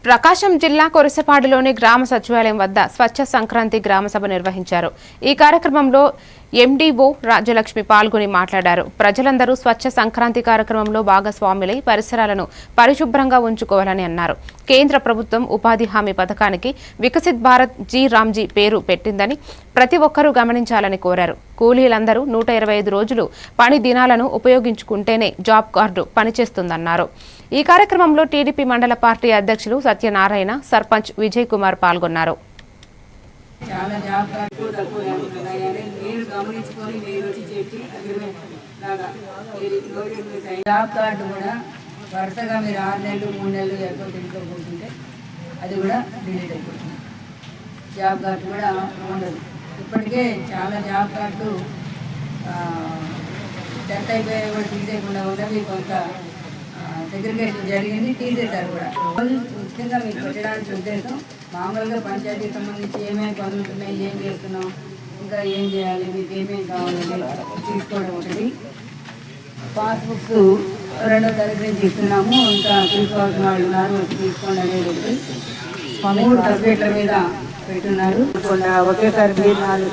ప్రకాశం జిల్లా కొరిసపాడులోని గ్రామ సచివాలయం వద్ద స్వచ్ఛ సంక్రాంతి గ్రామ సభ నిర్వహించారు. ఈ కార్యక్రమంలో ఎండీఓ రాజ్యలక్ష్మి పాల్గొని మాట్లాడారు. ప్రజలందరూ స్వచ్ఛ సంక్రాంతి కార్యక్రమంలో భాగస్వాములై పరిసరాలను పరిశుభ్రంగా ఉంచుకోవాలని అన్నారు. కేంద్ర ప్రభుత్వం ఉపాధి హామీ పథకానికి వికసిత్ భారత్ జీ రామ్జీ పేరు పెట్టిందని ప్రతి ఒక్కరూ గమనించాలని కోరారు. కూలీలందరూ 125 రోజులు పని దినాలను ఉపయోగించుకుంటేనే జాబ్ కార్డు పనిచేస్తుందన్నారు. ఈ కార్యక్రమంలో టీడీపీ మండల పార్టీ అధ్యక్షులు సత్యనారాయణ, సర్పంచ్ విజయ్ కుమార్ పాల్గొన్నారు. జాబ్ కార్డు కూడా వరుసగా మీరు 6 నెలలు 3 నెలలు అకౌంట్ ఇంట్లో కూర్చుంటే అది కూడా డిలీట్ అయిపోతుంది. జాబ్ కార్డు కూడా ఉండదు. ఇప్పటికే చాలా జాబ్ కార్డు డెత్ అయిపోయి కూడా తీసేయకుండా కూడా మీకు కొంత సెగ్రిగేషన్ జరిగింది, తీసేశారు కూడా. ముఖ్యంగా మీకు పెట్టడానికి ఉద్దేశం మామూలుగా పంచాయతీకి సంబంధించి ఏమేమి పనులు ఉన్నాయి, ఏం చేస్తున్నాం, ఇంకా ఏం చేయాలి, మీకు ఏమేమి కావాలని తీసుకోవడం ఒకటి. పాస్బుక్స్ 2వ తారీఖు నుంచి ఇస్తున్నాము, ఇంకా తీసుకోవాల్సిన వాళ్ళు ఉన్నారు, వచ్చి తీసుకోండి అనేది ఒకటి. 3 సబ్జెక్టుల మీద పెట్టున్నారు. ఒకేసారి 4